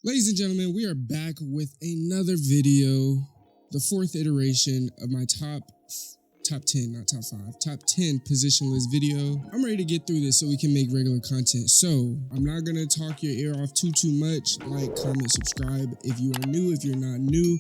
Ladies and gentlemen, we are back with another video, the fourth iteration of my top 10, not top 5, top 10 positionless video. I'm ready to get through this so we can make regular content. So I'm not going to talk your ear off too much. Like, comment, subscribe. If you are new, if you're not new,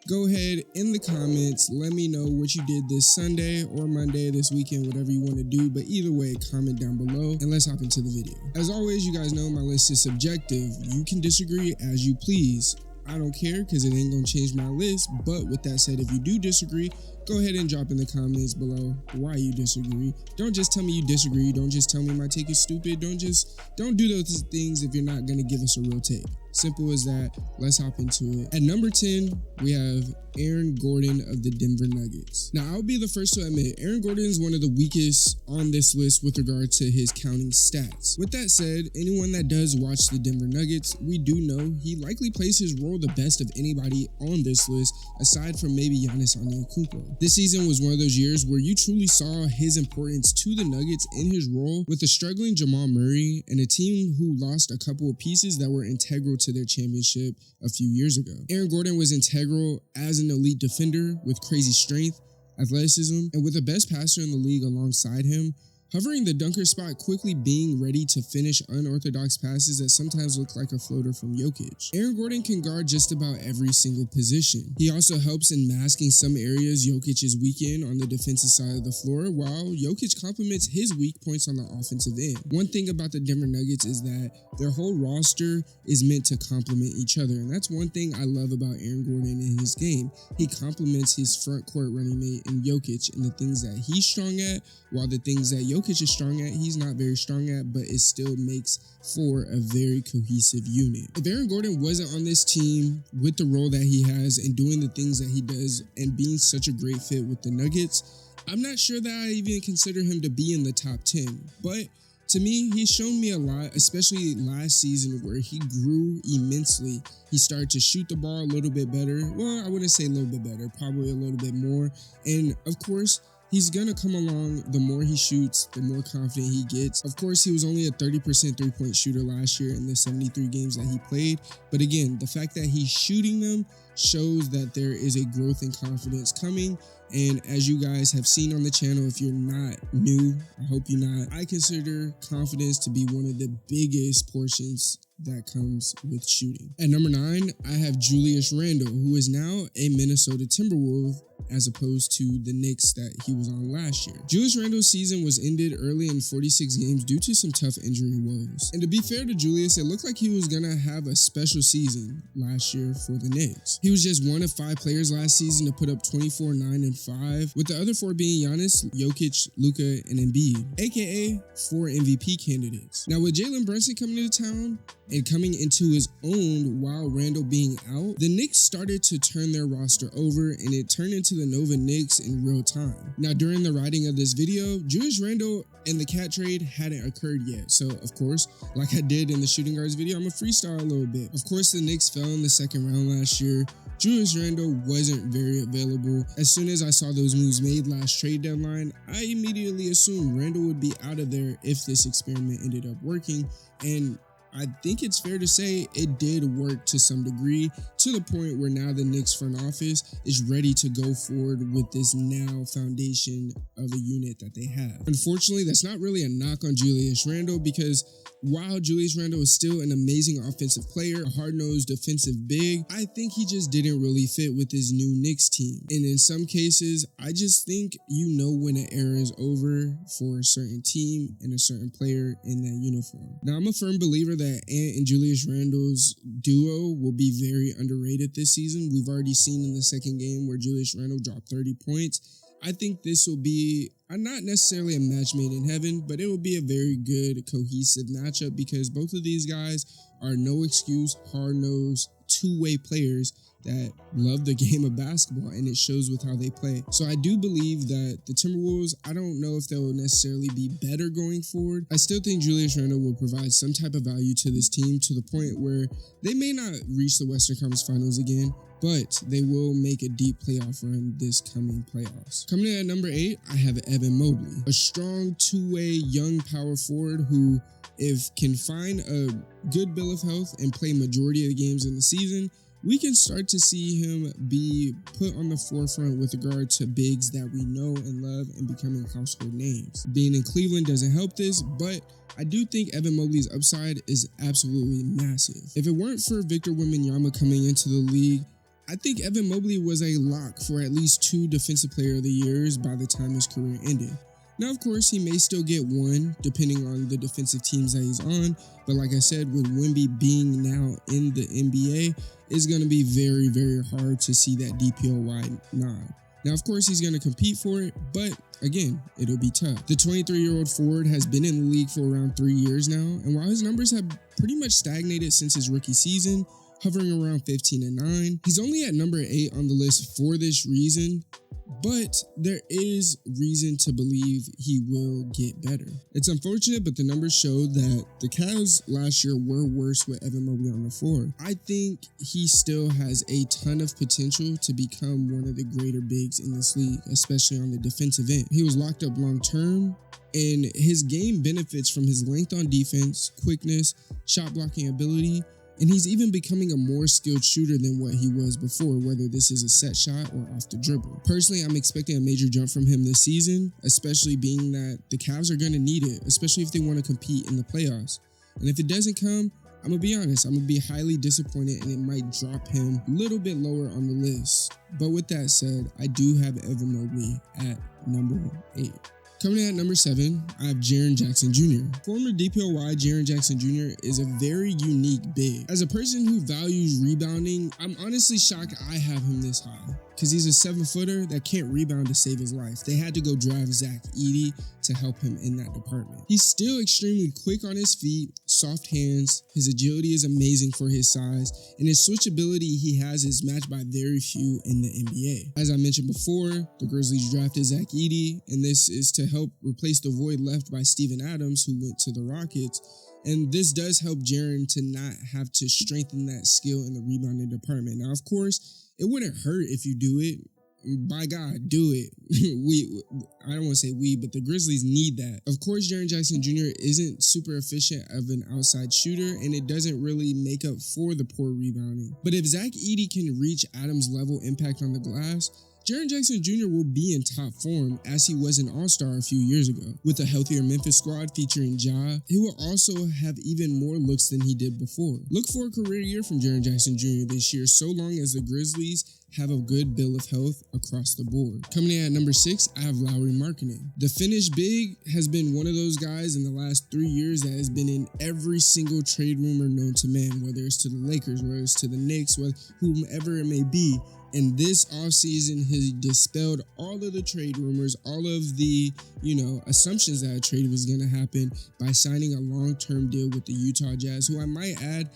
go ahead in the comments, let me know what you did this Sunday or Monday, this weekend, whatever you want to do. But either way, comment down below and let's hop into the video. As always, you guys know my list is subjective. You can disagree as you please. I don't care because it ain't going to change my list. But with that said, if you do disagree, go ahead and drop in the comments below why you disagree. Don't just tell me you disagree. Don't just tell me my take is stupid. Don't do those things if you're not going to give us a real take. Simple as that. Let's hop into it. At number 10, we have Aaron Gordon of the Denver Nuggets. Now, I'll be the first to admit, Aaron Gordon is one of the weakest on this list with regard to his counting stats. With that said, anyone that does watch the Denver Nuggets, we do know he likely plays his role the best of anybody on this list, aside from maybe Giannis Antetokounmpo. This season was one of those years where you truly saw his importance to the Nuggets in his role with a struggling Jamal Murray and a team who lost a couple of pieces that were integral to their championship a few years ago. Aaron Gordon was integral as an elite defender with crazy strength, athleticism, and with the best passer in the league alongside him, hovering the dunker spot, quickly being ready to finish unorthodox passes that sometimes look like a floater from Jokic. Aaron Gordon can guard just about every single position. He also helps in masking some areas Jokic is weak in on the defensive side of the floor, while Jokic complements his weak points on the offensive end. One thing about the Denver Nuggets is that their whole roster is meant to complement each other, and that's one thing I love about Aaron Gordon in his game. He complements his front court running mate in Jokic in the things that he's strong at, while the things that Jokic is strong at, he's not very strong at, but it still makes for a very cohesive unit. If Aaron Gordon wasn't on this team with the role that he has and doing the things that he does and being such a great fit with the Nuggets, I'm not sure that I even consider him to be in the top 10. But to me, he's shown me a lot, especially last season where he grew immensely. He started to shoot the ball a little bit better. Well, I wouldn't say a little bit better, probably a little bit more. And of course, he's going to come along. The more he shoots, the more confident he gets. Of course, he was only a 30% three-point shooter last year in the 73 games that he played. But again, the fact that he's shooting them shows that there is a growth in confidence coming. And as you guys have seen on the channel, if you're not new, I hope you're not, I consider confidence to be one of the biggest portions that comes with shooting. At number 9, I have Julius Randle, who is now a Minnesota Timberwolves as opposed to the Knicks that he was on last year. Julius Randle's season was ended early in 46 games due to some tough injury woes. And to be fair to Julius, it looked like he was gonna have a special season last year for the Knicks. He was just one of 5 players last season to put up 24, 9, and 5, with the other 4 being Giannis, Jokic, Luka, and Embiid, aka 4 MVP candidates. Now with Jalen Brunson coming into town and coming into his own while Randle being out, the Knicks started to turn their roster over and it turned into the Nova Knicks in real time. Now during the writing of this video, Julius Randle and the cat trade hadn't occurred yet. So of course, like I did in the shooting guards video, I'm gonna freestyle a little bit. Of course, the Knicks fell in the second round last year. Julius Randle wasn't very available. As soon as I saw those moves made last trade deadline, I immediately assumed Randle would be out of there if this experiment ended up working. And I think it's fair to say it did work to some degree, to the point where now the Knicks front office is ready to go forward with this now foundation of a unit that they have. Unfortunately, that's not really a knock on Julius Randle, because while Julius Randle is still an amazing offensive player, a hard-nosed defensive big, I think he just didn't really fit with his new Knicks team. And in some cases, I just think you know when an era is over for a certain team and a certain player in that uniform. Now, I'm a firm believer that Ant and Julius Randle's duo will be very underrated this season. We've already seen in the second game where Julius Randle dropped 30 points. I think this will be not necessarily a match made in heaven, but it will be a very good, cohesive matchup because both of these guys are no excuse, hard-nosed, two-way players that love the game of basketball, and it shows with how they play. So I do believe that the Timberwolves, I don't know if they will necessarily be better going forward. I still think Julius Randle will provide some type of value to this team to the point where they may not reach the Western Conference Finals again, but they will make a deep playoff run this coming playoffs. Coming in at number 8, I have Evan Mobley, a strong two-way young power forward who, if can find a good bill of health and play majority of the games in the season, we can start to see him be put on the forefront with regard to bigs that we know and love and becoming household names. Being in Cleveland doesn't help this, but I do think Evan Mobley's upside is absolutely massive. If it weren't for Victor Wembanyama coming into the league, I think Evan Mobley was a lock for at least 2 Defensive Player of the Years by the time his career ended. Now, of course, he may still get one, depending on the defensive teams that he's on, but like I said, with Wemby being now in the NBA, it's going to be very, very hard to see that DPOY nod. Now, of course, he's going to compete for it, but again, it'll be tough. The 23-year-old forward has been in the league for around 3 years now, and while his numbers have pretty much stagnated since his rookie season, hovering around 15-9, he's only at number 8 on the list for this reason, but there is reason to believe he will get better. It's unfortunate, but the numbers show that the Cavs last year were worse with Evan Mobley on the floor. I think he still has a ton of potential to become one of the greater bigs in this league, especially on the defensive end. He was locked up long term, and his game benefits from his length on defense, quickness, shot blocking ability, and he's even becoming a more skilled shooter than what he was before, whether this is a set shot or off the dribble. Personally, I'm expecting a major jump from him this season, especially being that the Cavs are going to need it, especially if they want to compete in the playoffs. And if it doesn't come, I'm going to be honest, I'm going to be highly disappointed, and it might drop him a little bit lower on the list. But with that said, I do have Evan Mobley at number 8. Coming in at number 7, I have Jaren Jackson Jr. Former DPOY Jaren Jackson Jr. is a very unique big. As a person who values rebounding, I'm honestly shocked I have him this high, because he's a 7-footer that can't rebound to save his life. They had to go draft Zach Edey to help him in that department. He's still extremely quick on his feet, soft hands, his agility is amazing for his size, and his switchability he has is matched by very few in the NBA. As I mentioned before, the Grizzlies drafted Zach Edey, and this is to help replace the void left by Steven Adams, who went to the Rockets. And this does help Jaren to not have to strengthen that skill in the rebounding department. Now, of course, it wouldn't hurt if you do it. By God, do it. I don't want to say we, but the Grizzlies need that. Of course, Jaren Jackson Jr. isn't super efficient of an outside shooter, and it doesn't really make up for the poor rebounding. But if Zach Edey can reach Adams' level impact on the glass, Jaren Jackson Jr. will be in top form as he was an all-star a few years ago. With a healthier Memphis squad featuring Ja, he will also have even more looks than he did before. Look for a career year from Jaren Jackson Jr. this year, so long as the Grizzlies have a good bill of health across the board. Coming in at number 6, I have Lauri Markkanen. The Finnish big has been one of those guys in the last 3 years that has been in every single trade rumor known to man, whether it's to the Lakers, whether it's to the Knicks, whomever it may be. And this offseason, he dispelled all of the trade rumors, all of the, assumptions that a trade was going to happen by signing a long-term deal with the Utah Jazz, who I might add,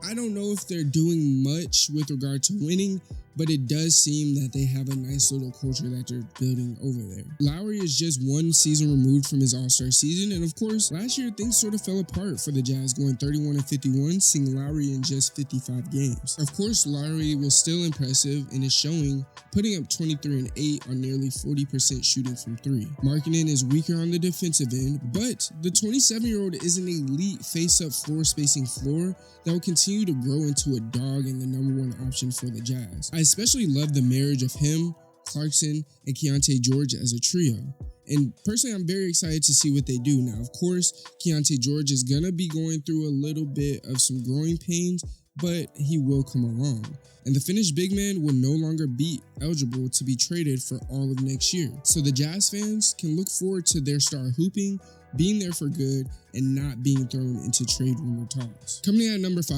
I don't know if they're doing much with regard to winning, but it does seem that they have a nice little culture that they're building over there. Lauri is just one season removed from his All-Star season, and of course, last year things sort of fell apart for the Jazz, going 31-51, seeing Lauri in just 55 games. Of course, Lauri was still impressive and is showing, putting up 23-8 on nearly 40% shooting from 3. Markkanen is weaker on the defensive end, but the 27-year-old is an elite face-up floor spacing floor that will continue to grow into a dog and the number 1 option for the Jazz. I especially love the marriage of him, Clarkson, and Keontae George as a trio. And personally, I'm very excited to see what they do. Now, of course, Keontae George is going to be going through a little bit of some growing pains, but he will come along. And the Finnish big man will no longer be eligible to be traded for all of next year. So the Jazz fans can look forward to their star hooping, being there for good, and not being thrown into trade rumor talks. Coming in at number 5,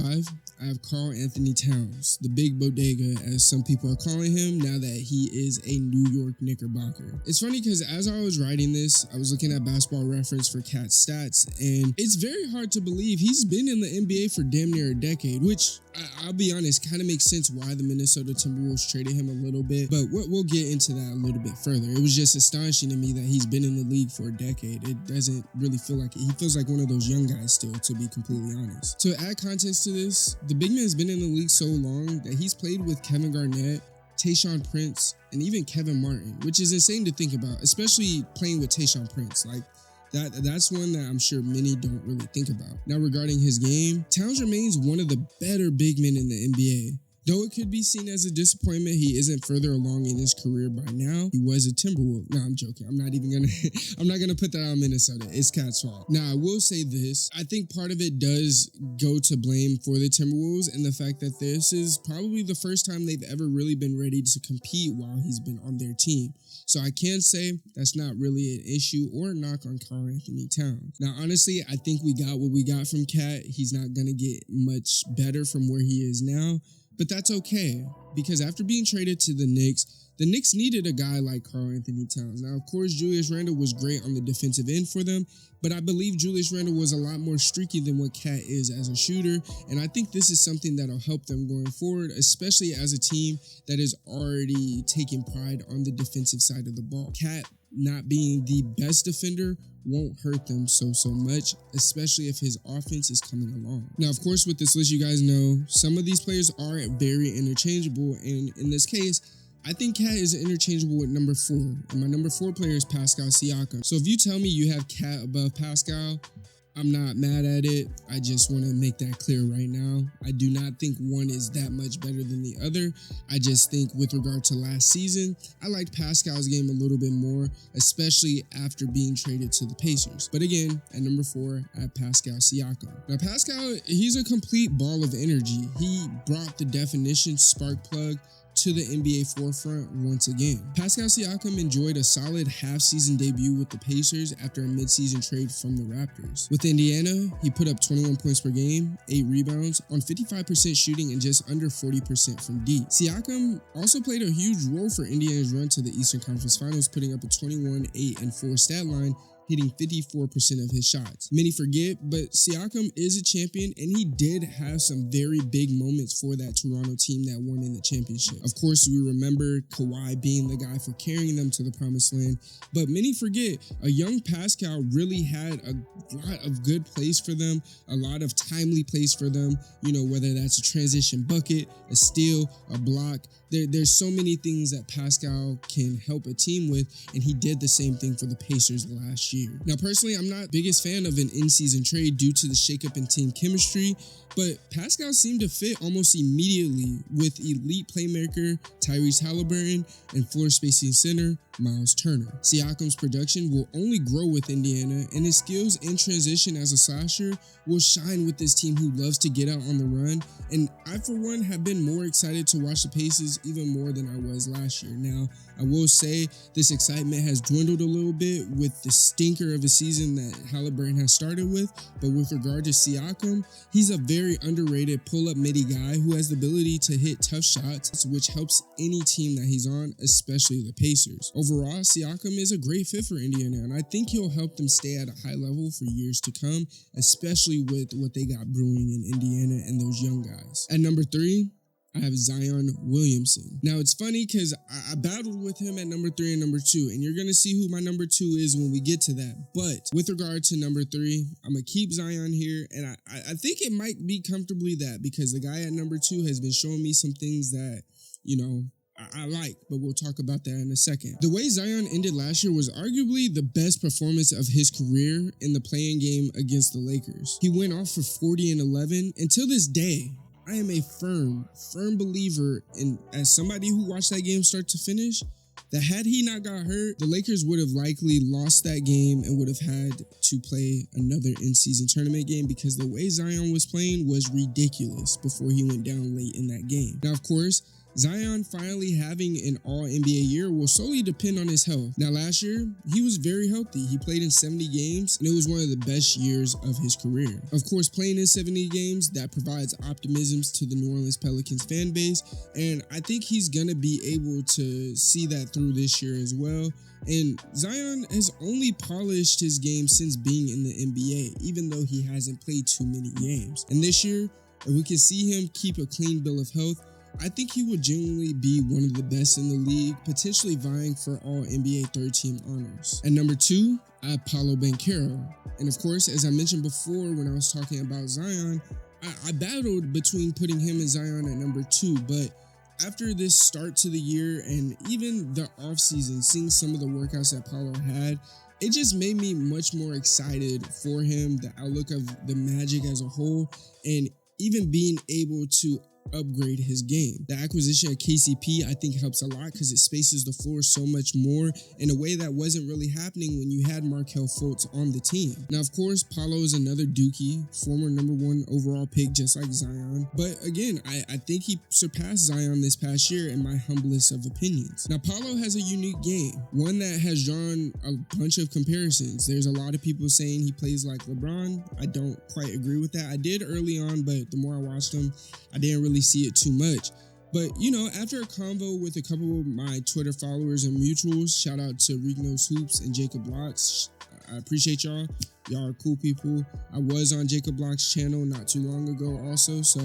I have Karl Anthony Towns, the big bodega, as some people are calling him now that he is a New York Knickerbocker. It's funny because as I was writing this, I was looking at Basketball Reference for Cat's stats, and it's very hard to believe he's been in the NBA for damn near a decade, which I'll be honest, kind of makes sense why the Minnesota Timberwolves traded him a little bit, but we'll get into that a little bit further. It was just astonishing to me that he's been in the league for a decade. It doesn't really feel like it. He feels like one of those young guys still, to be completely honest. To add context to this, the big man has been in the league so long that he's played with Kevin Garnett, Tayshaun Prince, and even Kevin Martin, which is insane to think about, especially playing with Tayshaun Prince. Like, that's one that I'm sure many don't really think about. Now, regarding his game, Towns remains one of the better big men in the NBA. Though it could be seen as a disappointment, he isn't further along in his career by now. He was a Timberwolf. No, I'm joking. I'm not gonna put that on Minnesota. It's Cat's fault. Now, I will say this. I think part of it does go to blame for the Timberwolves and the fact that this is probably the first time they've ever really been ready to compete while he's been on their team. So I can say that's not really an issue or a knock on Karl Anthony Towns. Now, honestly, I think we got what we got from Cat. He's not gonna get much better from where he is now. But that's okay, because after being traded to the Knicks needed a guy like Karl Anthony Towns. Now, of course, Julius Randle was great on the defensive end for them, but I believe Julius Randle was a lot more streaky than what Cat is as a shooter, and I think this is something that'll help them going forward, especially as a team that is already taking pride on the defensive side of the ball. Cat not being the best defender won't hurt them so much, especially if his offense is coming along. Now, of course, with this list, you guys know some of these players are very interchangeable, and in this case, I think Cat is interchangeable with number 4, and my number 4 player is Pascal Siakam. So if you tell me you have Cat above Pascal, I'm not mad at it. I just want to make that clear right now. I do not think one is that much better than the other. I just think with regard to last season, I liked Pascal's game a little bit more, especially after being traded to the Pacers. But again, at number 4, I have Pascal Siakam. Now, Pascal, he's a complete ball of energy. He brought the definition spark plug to the NBA forefront once again. Pascal Siakam enjoyed a solid half-season debut with the Pacers after a mid-season trade from the Raptors. With Indiana, he put up 21 points per game, 8 rebounds, on 55% shooting and just under 40% from deep. Siakam also played a huge role for Indiana's run to the Eastern Conference Finals, putting up a 21, 8, and 4 stat line, hitting 54% of his shots. Many forget, but Siakam is a champion, and he did have some very big moments for that Toronto team that won in the championship. Of course, we remember Kawhi being the guy for carrying them to the promised land, but many forget a young Pascal really had a lot of good plays for them, a lot of timely plays for them, whether that's a transition bucket, a steal, a block. There's so many things that Pascal can help a team with, and he did the same thing for the Pacers last year. Now, personally, I'm not the biggest fan of an in-season trade due to the shakeup in team chemistry, but Pascal seemed to fit almost immediately with elite playmaker Tyrese Halliburton and floor spacing center Miles Turner. Siakam's production will only grow with Indiana, and his skills in transition as a slasher will shine with this team who loves to get out on the run, and I, for one, have been more excited to watch the Pacers even more than I was last year. Now, I will say this excitement has dwindled a little bit with the stinker of a season that Halliburton has started with, but with regard to Siakam, he's a very underrated pull-up midi guy who has the ability to hit tough shots, which helps any team that he's on, especially the Pacers. Overall, Siakam is a great fit for Indiana, and I think he'll help them stay at a high level for years to come, especially with what they got brewing in Indiana and those young guys. At number 3, I have Zion Williamson. Now, it's funny because I battled with him at number 3 and number 2, and you're going to see who my number 2 is when we get to that. But with regard to number 3, I'm going to keep Zion here, and I think it might be comfortably that, because the guy at number 2 has been showing me some things that, I like, but we'll talk about that in a second. The way Zion ended last year was arguably the best performance of his career in the play-in game against the Lakers. He went off for 40 and 11, and till this day, I am a firm believer in, as somebody who watched that game start to finish, that had he not got hurt, the Lakers would have likely lost that game and would have had to play another in-season tournament game, because the way Zion was playing was ridiculous before he went down late in that game. Now, of course, Zion finally having an all-NBA year will solely depend on his health. Now, last year, he was very healthy. He played in 70 games, and it was one of the best years of his career. Of course, playing in 70 games, that provides optimisms to the New Orleans Pelicans fan base, and I think he's going to be able to see that through this year as well. And Zion has only polished his game since being in the NBA, even though he hasn't played too many games. And this year, if we can see him keep a clean bill of health, I think he would genuinely be one of the best in the league, potentially vying for all NBA third-team honors. At number 2, I have Paolo Banchero. And of course, as I mentioned before when I was talking about Zion, I battled between putting him and Zion at number 2, but after this start to the year and even the offseason, seeing some of the workouts that Paolo had, it just made me much more excited for him, the outlook of the Magic as a whole, and even being able to upgrade his game. The acquisition of KCP, I think, helps a lot because it spaces the floor so much more in a way that wasn't really happening when you had Markelle Fultz on the team. Now, of course, Paolo is another Dookie, former number 1 overall pick, just like Zion. But again, I think he surpassed Zion this past year in my humblest of opinions. Now, Paolo has a unique game, one that has drawn a bunch of comparisons. There's a lot of people saying he plays like LeBron. I don't quite agree with that. I did early on, but the more I watched him, I didn't really see it too much. But, you know, after a convo with a couple of my Twitter followers and mutuals, shout out to Rignos Hoops and Jacob Blocks. I appreciate y'all. Y'all are cool people. I was on Jacob Blocks' channel not too long ago also, so,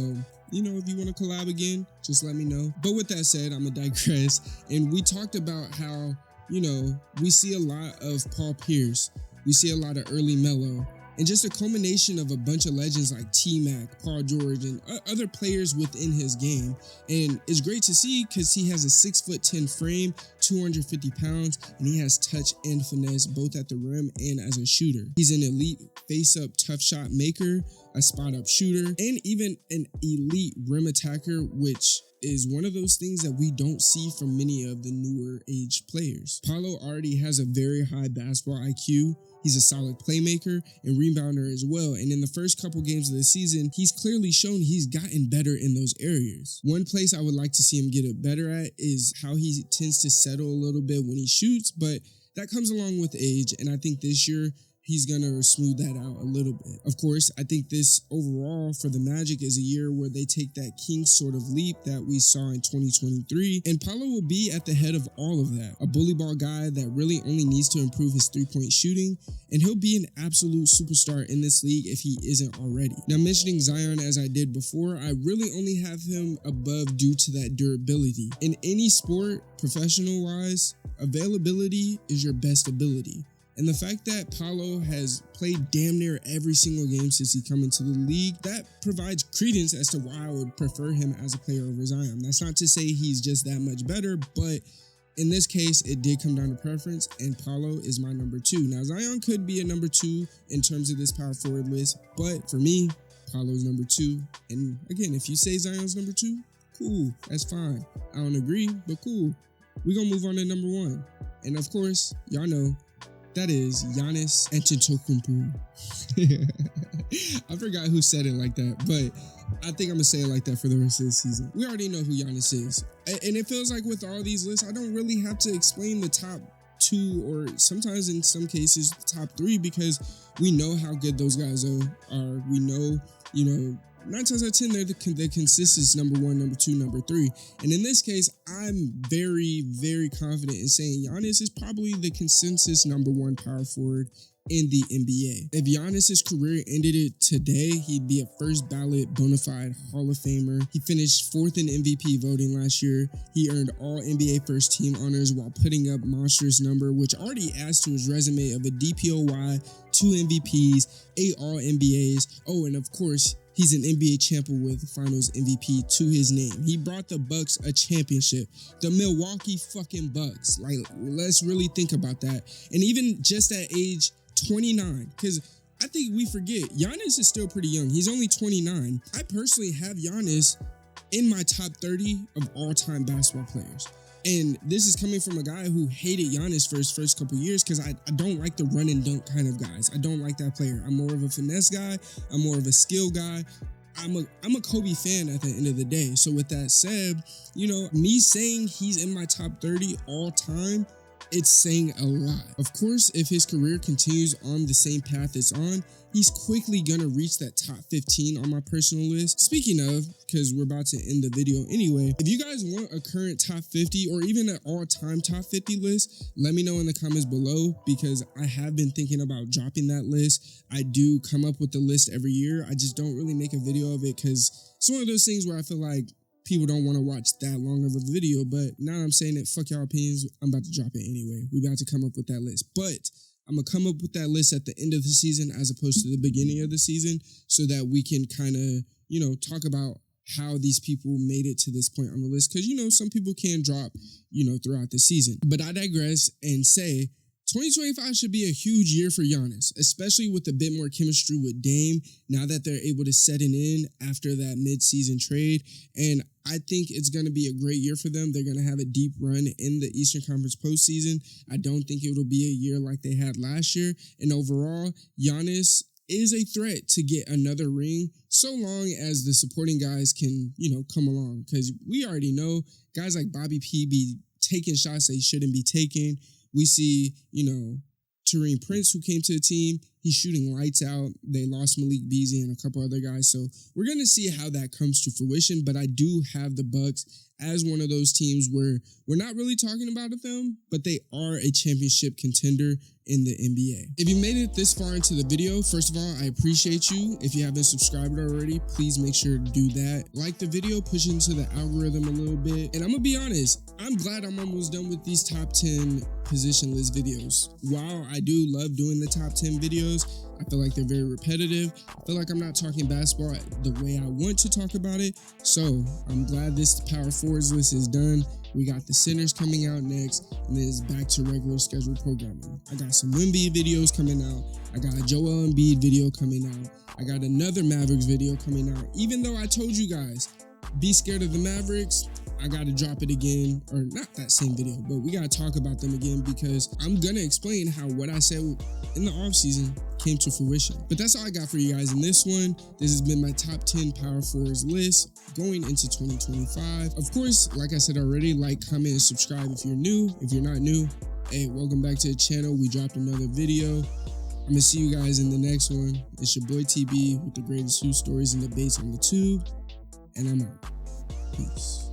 you know, if you want to collab again, just let me know. But with that said, I'm going to digress. And we talked about how, you know, we see a lot of Paul Pierce. We see a lot of early Melo. And just a culmination of a bunch of legends like T-Mac, Paul George, and other players within his game. And it's great to see because he has a 6'10" frame, 250 pounds, and he has touch and finesse both at the rim and as a shooter. He's an elite face-up tough shot maker, a spot-up shooter, and even an elite rim attacker, which is one of those things that we don't see from many of the newer age players. Paolo already has a very high basketball IQ. He's a solid playmaker and rebounder as well. And in the first couple games of the season, he's clearly shown he's gotten better in those areas. One place I would like to see him get it better at is how he tends to settle a little bit when he shoots, but that comes along with age. And I think this year, he's going to smooth that out a little bit. Of course, I think this overall for the Magic is a year where they take that king sort of leap that we saw in 2023, and Paolo will be at the head of all of that. A bully ball guy that really only needs to improve his three-point shooting, and he'll be an absolute superstar in this league if he isn't already. Now, mentioning Zion as I did before, I really only have him above due to that durability. In any sport, professional-wise, availability is your best ability. And the fact that Paolo has played damn near every single game since he come into the league, that provides credence as to why I would prefer him as a player over Zion. That's not to say he's just that much better, but in this case, it did come down to preference, and Paolo is my number 2. Now, Zion could be a number 2 in terms of this power forward list, but for me, Paolo's number 2. And again, if you say Zion's number 2, cool, that's fine. I don't agree, but cool. We're going to move on to number 1. And of course, y'all know, that is Giannis Antetokounmpo. I forgot who said it like that, but I think I'm going to say it like that for the rest of the season. We already know who Giannis is. And it feels like with all these lists, I don't really have to explain the top 2 or sometimes in some cases the top 3 because we know how good those guys are. We know, 9 times out of 10, they're the consistent number 1, number 2, number 3. And in this case, I'm very, very confident in saying Giannis is probably the consensus number 1 power forward in the NBA. If Giannis' career ended it today, he'd be a first ballot bona fide Hall of Famer. He finished 4th in MVP voting last year. He earned all NBA first team honors while putting up monstrous number, which already adds to his resume of a DPOY, 2 MVPs, 8 All NBAs. Oh, and of course, he's an NBA champion with Finals MVP to his name. He brought the Bucks a championship. The Milwaukee fucking Bucks. Like, let's really think about that. And even just at age 29, because I think we forget, Giannis is still pretty young. He's only 29. I personally have Giannis in my top 30 of all-time basketball players. And this is coming from a guy who hated Giannis for his first couple years because I don't like the run and dunk kind of guys. I don't like that player. I'm more of a finesse guy. I'm more of a skill guy. I'm a Kobe fan at the end of the day. So with that said, me saying he's in my top 30 all time, it's saying a lot. Of course, if his career continues on the same path it's on, he's quickly gonna reach that top 15 on my personal list. Speaking of, because we're about to end the video anyway, if you guys want a current top 50 or even an all-time top 50 list, let me know in the comments below because I have been thinking about dropping that list. I do come up with the list every year. I just don't really make a video of it because it's one of those things where I feel like people don't want to watch that long of a video, but now I'm saying it, fuck y'all opinions, I'm about to drop it anyway. We're about to come up with that list. But I'm going to come up with that list at the end of the season as opposed to the beginning of the season so that we can kind of, talk about how these people made it to this point on the list. Because, some people can drop, throughout the season. But I digress and say 2025 should be a huge year for Giannis, especially with a bit more chemistry with Dame now that they're able to set it in after that mid-season trade. And I think it's going to be a great year for them. They're going to have a deep run in the Eastern Conference postseason. I don't think it will be a year like they had last year. And overall, Giannis is a threat to get another ring so long as the supporting guys can, come along. Because we already know guys like Bobby P be taking shots they shouldn't be taking. We see, Taurean Prince, who came to the team, he's shooting lights out. They lost Malik Beasley and a couple other guys. So we're going to see how that comes to fruition. But I do have the Bucks as one of those teams where we're not really talking about them, but they are a championship contender in the NBA. If you made it this far into the video, first of all, I appreciate you. If you haven't subscribed already, please make sure to do that. Like the video, push into the algorithm a little bit. And I'm going to be honest, I'm glad I'm almost done with these top 10 position list videos. While I do love doing the top 10 videos, I feel like they're very repetitive. I feel like I'm not talking basketball the way I want to talk about it. So I'm glad this Power Forwards list is done. We got the centers coming out next, and then it's back to regular scheduled programming. I got some Wemby videos coming out. I got a Joel Embiid video coming out. I got another Mavericks video coming out. Even though I told you guys, be scared of the Mavericks, I got to drop it again, or not that same video, but we got to talk about them again because I'm going to explain how what I said in the offseason came to fruition. But that's all I got for you guys in this one. This has been my top 10 Power Forwards list going into 2025. Of course, like I said already, like, comment, and subscribe if you're new. If you're not new, hey, welcome back to the channel. We dropped another video. I'm going to see you guys in the next one. It's your boy TB with the greatest hoop stories and debates on the tube, and I'm out. Peace.